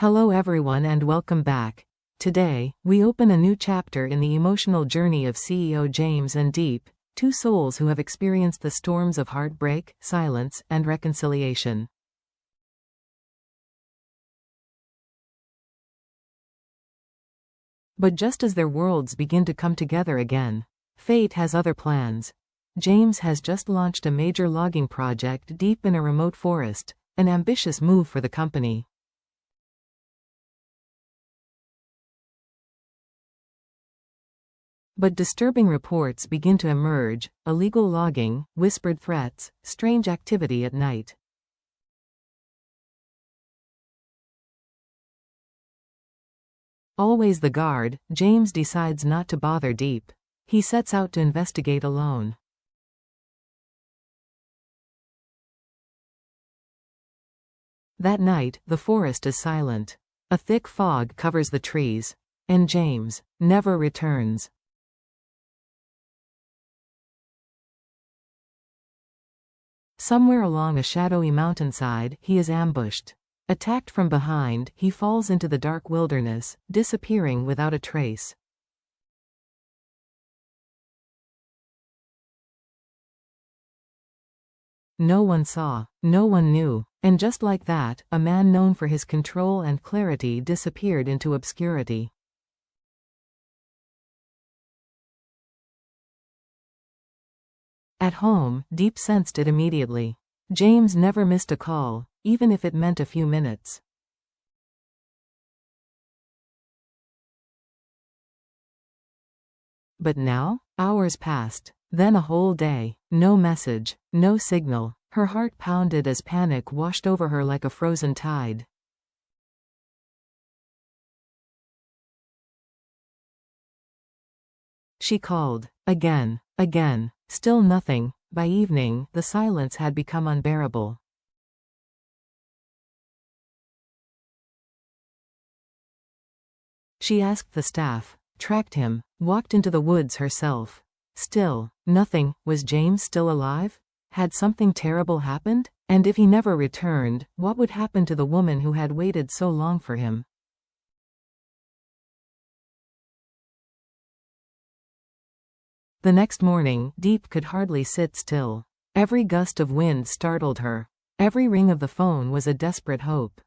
Hello everyone and welcome back. Today, we open a new chapter in the emotional journey of CEO James and Diep, two souls who have experienced the storms of heartbreak, silence, and reconciliation. But just as their worlds begin to come together again, fate has other plans. James has just launched a major logging project deep in a remote forest, an ambitious move for the company. But disturbing reports begin to emerge: illegal logging, whispered threats, strange activity at night. Always the guard, James decides not to bother Diep. He sets out to investigate alone. That night, the forest is silent. A thick fog covers the trees. And James never returns. Somewhere along a shadowy mountainside, he is ambushed. Attacked from behind, he falls into the dark wilderness, disappearing without a trace. No one saw, no one knew, and just like that, a man known for his control and clarity disappeared into obscurity. At home, Diep sensed it immediately. James never missed a call, even if it meant a few minutes. But now, hours passed, then a whole day. No message, no signal. Her heart pounded as panic washed over her like a frozen tide. She called, again, again. Still nothing. By evening, the silence had become unbearable. She asked the staff, tracked him, walked into the woods herself. Still, nothing. Was James still alive? Had something terrible happened? And if he never returned, what would happen to the woman who had waited so long for him? The next morning, Diep could hardly sit still. Every gust of wind startled her. Every ring of the phone was a desperate hope.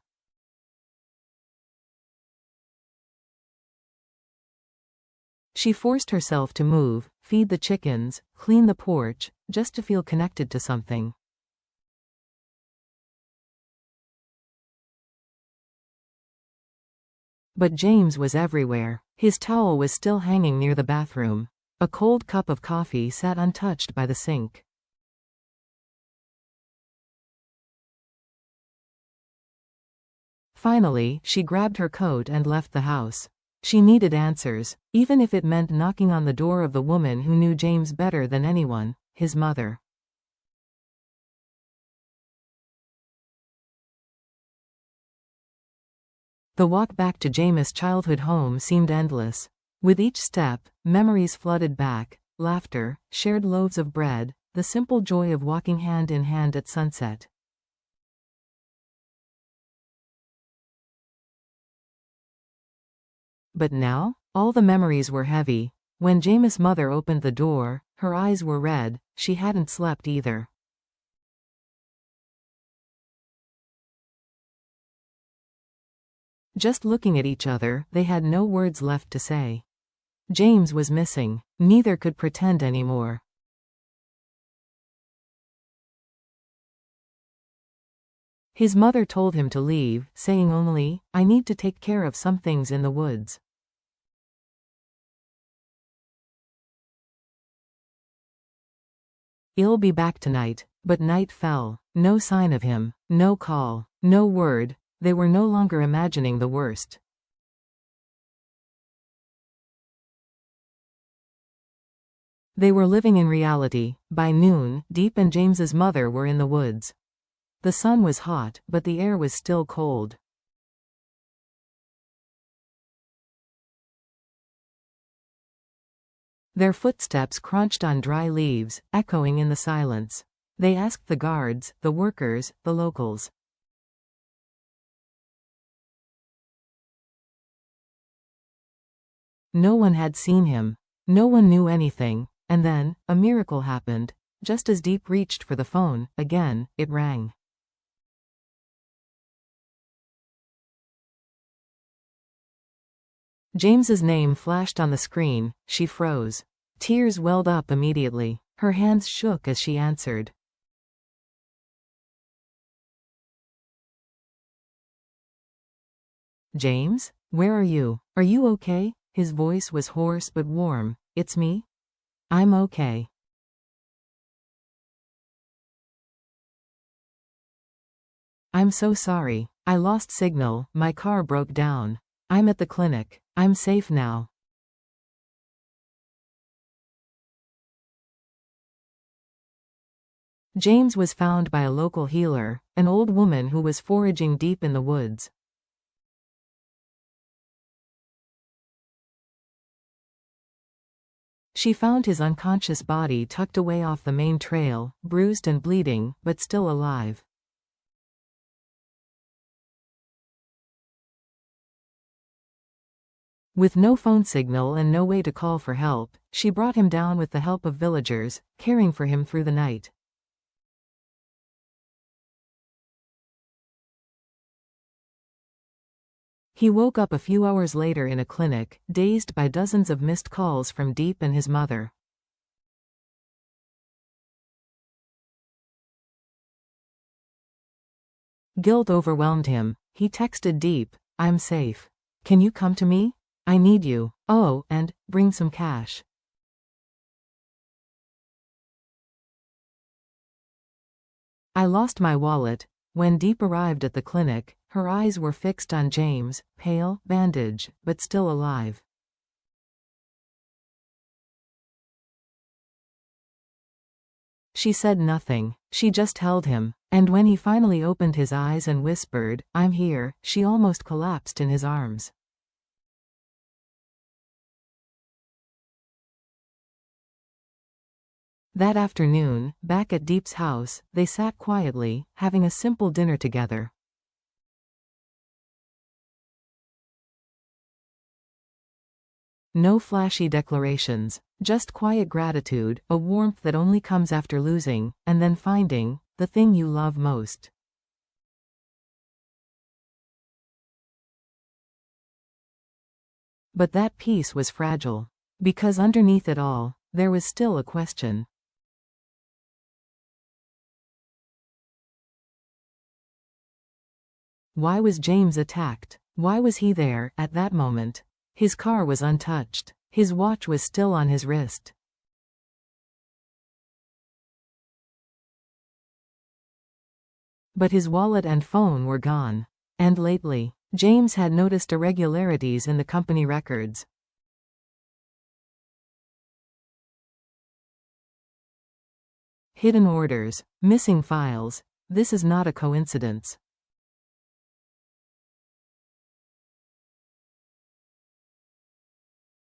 She forced herself to move, feed the chickens, clean the porch, just to feel connected to something. But James was everywhere. His towel was still hanging near the bathroom. A cold cup of coffee sat untouched by the sink. Finally, she grabbed her coat and left the house. She needed answers, even if it meant knocking on the door of the woman who knew James better than anyone, his mother. The walk back to James' childhood home seemed endless. With each step, memories flooded back: laughter, shared loaves of bread, the simple joy of walking hand in hand at sunset. But now, all the memories were heavy. When James' mother opened the door, her eyes were red. She hadn't slept either. Just looking at each other, they had no words left to say. James was missing. Neither could pretend anymore. His mother told him to leave, saying only, "I need to take care of some things in the woods." "He'll be back tonight." But night fell. No sign of him. No call. No word. They were no longer imagining the worst. They were living in reality. By noon, Diep and James's mother were in the woods. The sun was hot, but the air was still cold. Their footsteps crunched on dry leaves, echoing in the silence. They asked the guards, the workers, the locals. No one had seen him. No one knew anything. And then, a miracle happened. Just as Diep reached for the phone, again, it rang. James's name flashed on the screen. She froze. Tears welled up immediately. Her hands shook as she answered. James? Where are you? Are you okay? His voice was hoarse but warm. It's me? I'm okay. I'm so sorry. I lost signal, my car broke down. I'm at the clinic. I'm safe now. James was found by a local healer, an old woman who was foraging deep in the woods. She found his unconscious body tucked away off the main trail, bruised and bleeding, but still alive. With no phone signal and no way to call for help, she brought him down with the help of villagers, caring for him through the night. He woke up a few hours later in a clinic, dazed by dozens of missed calls from Diep and his mother. Guilt overwhelmed him. He texted Diep, "I'm safe. Can you come to me? I need you. Oh, and bring some cash." I lost my wallet. When Diep arrived at the clinic, her eyes were fixed on James, pale, bandaged, but still alive. She said nothing. She just held him. And when he finally opened his eyes and whispered, "I'm here," she almost collapsed in his arms. That afternoon, back at Diep's house, they sat quietly, having a simple dinner together. No flashy declarations, just quiet gratitude, a warmth that only comes after losing, and then finding, the thing you love most. But that peace was fragile. Because underneath it all, there was still a question. Why was James attacked? Why was he there, at that moment? His car was untouched. His watch was still on his wrist. But his wallet and phone were gone. And lately, James had noticed irregularities in the company records. Hidden orders, missing files. This is not a coincidence.